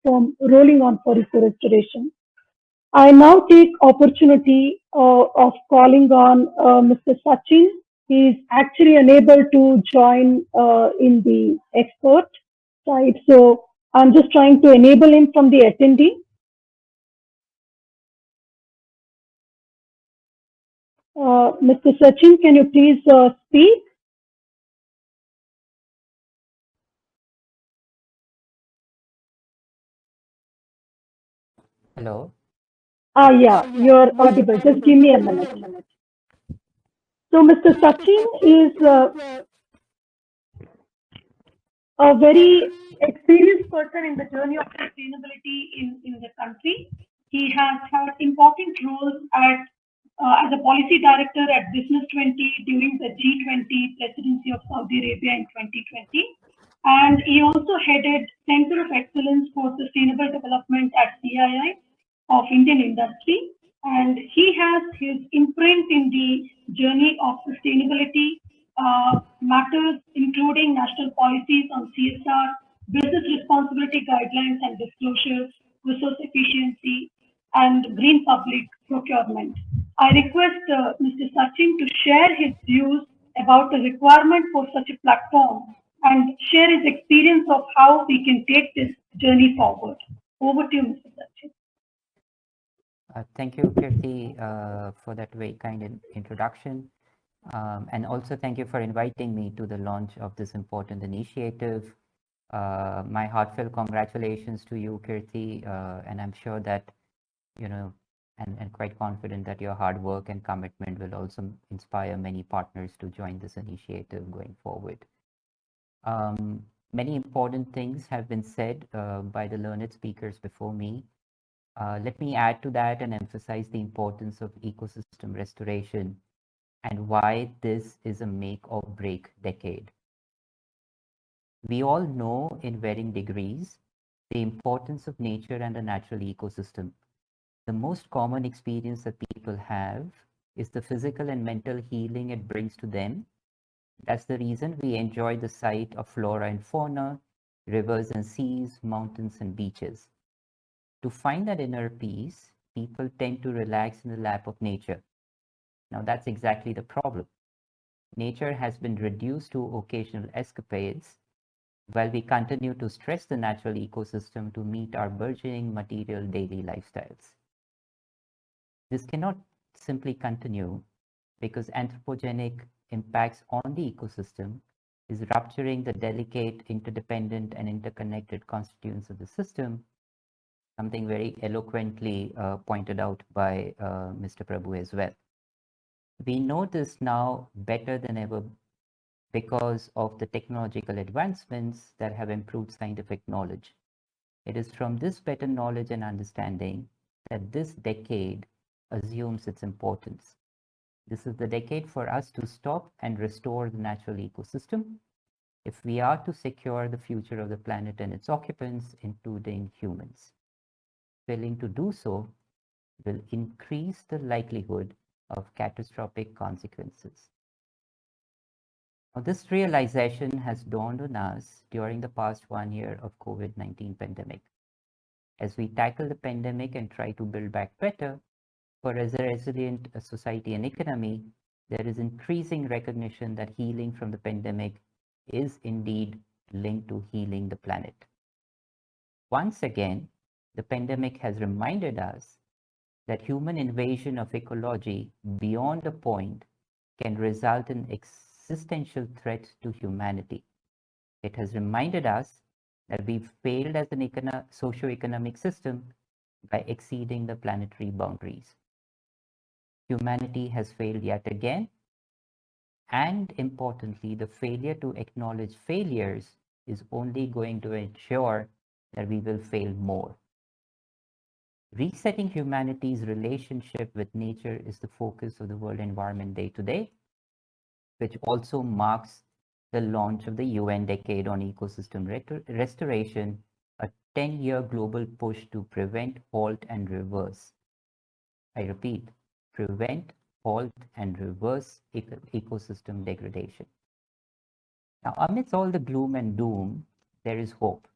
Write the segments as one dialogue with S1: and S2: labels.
S1: from rolling on for eco-restoration. I now take opportunity of calling on Mr. Sachin. He is actually unable to join in the expert side, so I'm just trying to enable him from the attendee. Mr. Sachin, can you please speak?
S2: Hello.
S1: Yeah, you're audible. Just give me a minute. So, Mr. Sachin is a very experienced person in the journey of sustainability in the country. He has had important roles as a policy director at Business 20 during the G20 presidency of Saudi Arabia in 2020. And he also headed Center of Excellence for Sustainable Development at CII of Indian Industry. And he has his imprint in the journey of sustainability matters, including national policies on CSR, business responsibility guidelines and disclosures, resource efficiency, and green public procurement. I request Mr. Sachin to share his views about the requirement for such a platform and share his experience of how we can take this journey forward. Over to you, Mr. Sachin.
S2: Thank you, Kirti, for that very kind introduction. And also thank you for inviting me to the launch of this important initiative. My heartfelt congratulations to you, Kirti, and I'm sure that, you know, and quite confident that your hard work and commitment will also inspire many partners to join this initiative going forward. Many important things have been said by the learned speakers before me. Let me add to that and emphasize the importance of ecosystem restoration and why this is a make or break decade. We all know in varying degrees the importance of nature and the natural ecosystem. The most common experience that people have is the physical and mental healing it brings to them. That's the reason we enjoy the sight of flora and fauna, rivers and seas, mountains and beaches. To find that inner peace, people tend to relax in the lap of nature. Now that's exactly the problem. Nature has been reduced to occasional escapades while we continue to stress the natural ecosystem to meet our burgeoning material daily lifestyles. This cannot simply continue because anthropogenic impacts on the ecosystem is rupturing the delicate, interdependent, and interconnected constituents of the system, something very eloquently pointed out by Mr. Prabhu as well. We know this now better than ever because of the technological advancements that have improved scientific knowledge. It is from this better knowledge and understanding that this decade assumes its importance. This is the decade for us to stop and restore the natural ecosystem if we are to secure the future of the planet and its occupants, including humans. Failing to do so will increase the likelihood of catastrophic consequences. Now, this realization has dawned on us during the past 1 year of COVID-19 pandemic. As we tackle the pandemic and try to build back better for a resilient society and economy, there is increasing recognition that healing from the pandemic is indeed linked to healing the planet. Once again, the pandemic has reminded us that human invasion of ecology beyond a point can result in existential threat to humanity. It has reminded us that we've failed as an socio-economic system by exceeding the planetary boundaries. Humanity has failed yet again, and importantly, the failure to acknowledge failures is only going to ensure that we will fail more. Resetting humanity's relationship with nature is the focus of the World Environment Day today, which also marks the launch of the UN Decade on Ecosystem Restoration, a 10-year global push to prevent, halt, and reverse. I repeat, prevent, halt, and reverse ecosystem degradation. Now, amidst all the gloom and doom, there is hope.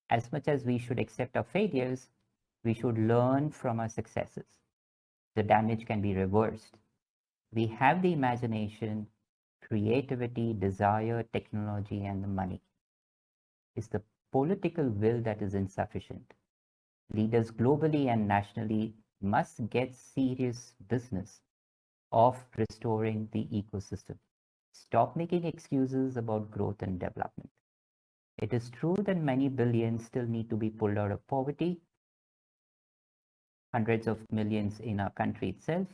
S2: As much as we should accept our failures, we should learn from our successes. The damage can be reversed. We have the imagination, creativity, desire, technology, and the money. It's the political will that is insufficient. Leaders globally and nationally must get serious business of restoring the ecosystem. Stop making excuses about growth and development. It is true that many billions still need to be pulled out of poverty, hundreds of millions in our country itself.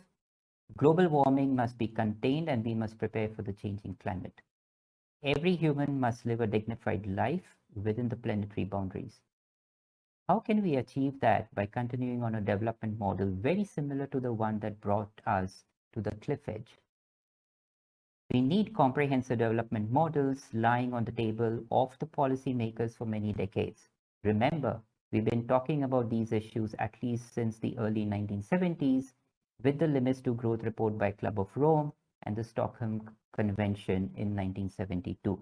S2: Global warming must be contained and we must prepare for the changing climate. Every human must live a dignified life within the planetary boundaries. How can we achieve that? By continuing on a development model very similar to the one that brought us to the cliff edge. We need comprehensive development models lying on the table of the policymakers for many decades. Remember, we've been talking about these issues at least since the early 1970s with the Limits to Growth report by Club of Rome and the Stockholm Convention in 1972.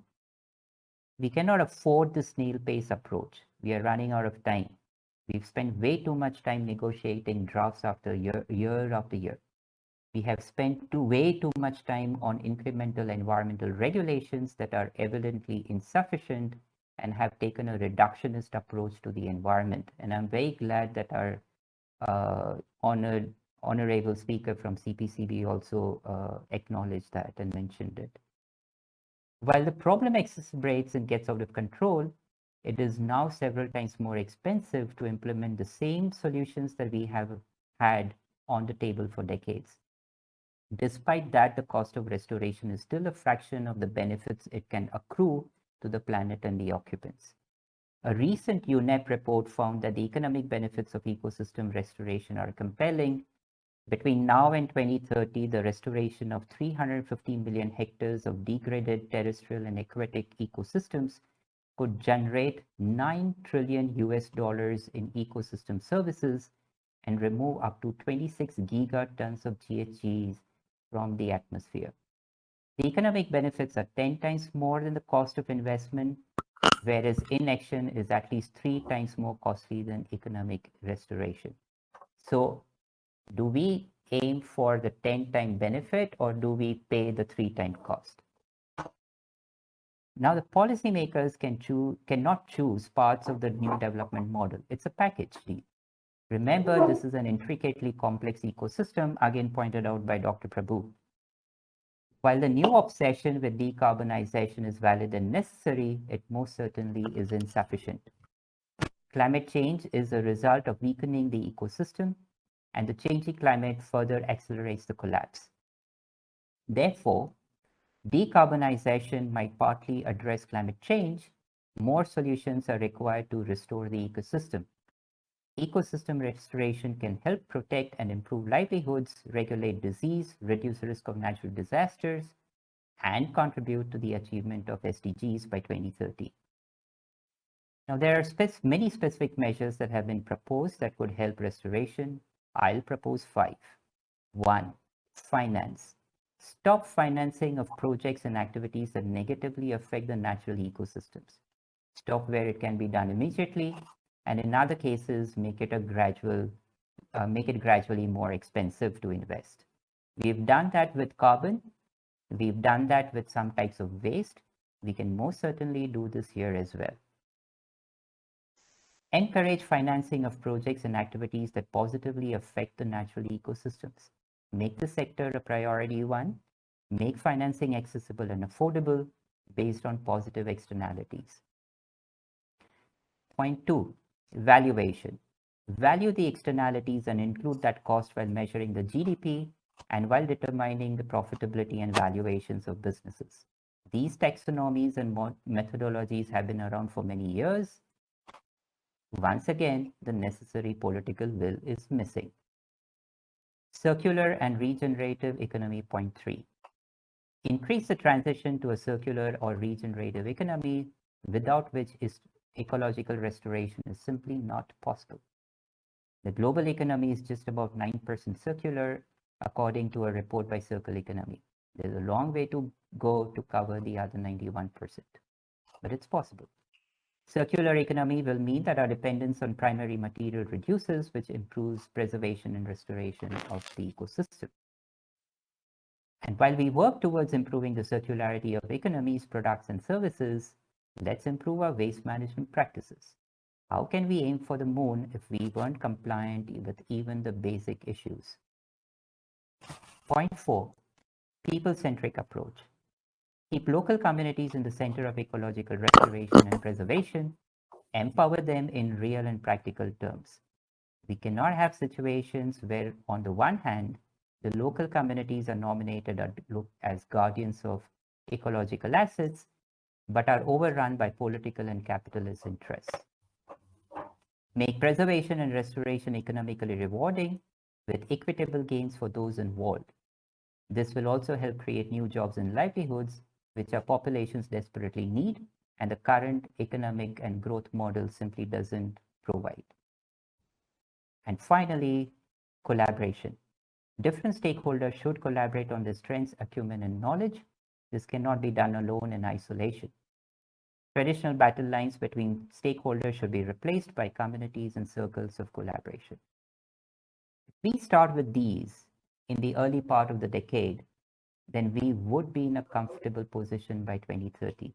S2: We cannot afford the snail pace approach. We are running out of time. We've spent way too much time negotiating drafts after year after year. We have spent way too much time on incremental environmental regulations that are evidently insufficient and have taken a reductionist approach to the environment. And I'm very glad that our honorable speaker from CPCB also acknowledged that and mentioned it. While the problem exacerbates and gets out of control, it is now several times more expensive to implement the same solutions that we have had on the table for decades. Despite that, the cost of restoration is still a fraction of the benefits it can accrue to the planet and the occupants. A recent UNEP report found that the economic benefits of ecosystem restoration are compelling. Between now and 2030, the restoration of 350 million hectares of degraded terrestrial and aquatic ecosystems could generate $9 trillion in ecosystem services and remove up to 26 gigatons of GHGs from the atmosphere. The economic benefits are 10 times more than the cost of investment, whereas inaction is at least 3 times more costly than economic restoration. So, do we aim for the 10-time benefit or do we pay the 3-time cost? Now, the policymakers cannot choose parts of the new development model. It's a package deal. Remember, this is an intricately complex ecosystem, again pointed out by Dr. Prabhu. While the new obsession with decarbonization is valid and necessary, it most certainly is insufficient. Climate change is a result of weakening the ecosystem, and the changing climate further accelerates the collapse. Therefore, decarbonization might partly address climate change. More solutions are required to restore the ecosystem. Ecosystem restoration can help protect and improve livelihoods, regulate disease, reduce risk of natural disasters, and contribute to the achievement of SDGs by 2030. Now, there are many specific measures that have been proposed that could help restoration. I'll propose 5. 1. Finance. Stop financing of projects and activities that negatively affect the natural ecosystems. Stop where it can be done immediately, and in other cases, make it gradually more expensive to invest. We've done that with carbon. We've done that with some types of waste. We can most certainly do this here as well. Encourage financing of projects and activities that positively affect the natural ecosystems. Make the sector a priority one. Make financing accessible and affordable based on positive externalities. Point 2, valuation. Value the externalities and include that cost while measuring the GDP and while determining the profitability and valuations of businesses. These taxonomies and methodologies have been around for many years. Once again, the necessary political will is missing. Circular and regenerative economy, point 3. Increase the transition to a circular or regenerative economy, without which ecological restoration is simply not possible. The global economy is just about 9% circular, according to a report by Circle Economy. There's a long way to go to cover the other 91%, but it's possible. Circular economy will mean that our dependence on primary material reduces, which improves preservation and restoration of the ecosystem. And while we work towards improving the circularity of economies, products, and services, let's improve our waste management practices. How can we aim for the moon if we weren't compliant with even the basic issues? Point 4, people-centric approach. Keep local communities in the center of ecological restoration and preservation. Empower them in real and practical terms. We cannot have situations where, on the one hand, the local communities are nominated as guardians of ecological assets, but are overrun by political and capitalist interests. Make preservation and restoration economically rewarding with equitable gains for those involved. This will also help create new jobs and livelihoods, which our populations desperately need, and the current economic and growth model simply doesn't provide. And finally, collaboration. Different stakeholders should collaborate on their strengths, acumen, and knowledge. This cannot be done alone in isolation. Traditional battle lines between stakeholders should be replaced by communities and circles of collaboration. If we start with these in the early part of the decade, then we would be in a comfortable position by 2030.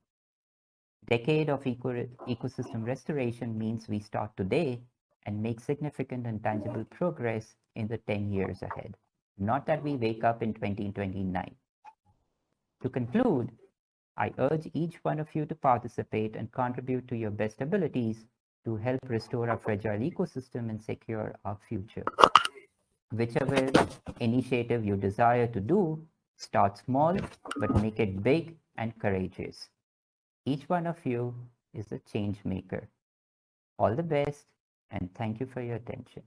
S2: Decade of ecosystem restoration means we start today and make significant and tangible progress in the 10 years ahead, not that we wake up in 2029. To conclude, I urge each one of you to participate and contribute to your best abilities to help restore our fragile ecosystem and secure our future. Whichever initiative you desire to do, start small, but make it big and courageous. Each one of you is a change maker. All the best, and thank you for your attention.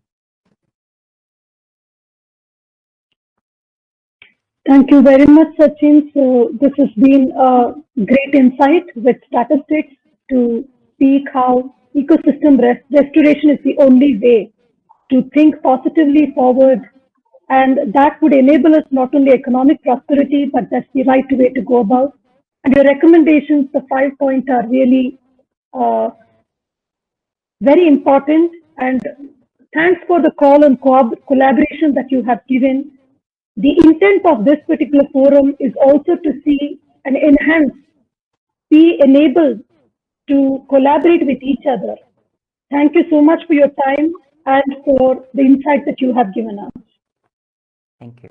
S1: Thank you very much, Sachin. So this has been a great insight with statistics to speak how ecosystem restoration is the only way to think positively forward, and that would enable us not only economic prosperity, but that's the right way to go about. And your recommendations, the 5 points, are really very important. And thanks for the call and collaboration that you have given. The intent of this particular forum is also to see and enhance, be enabled to collaborate with each other. Thank you so much for your time and for the insight that you have given us.
S2: Thank you.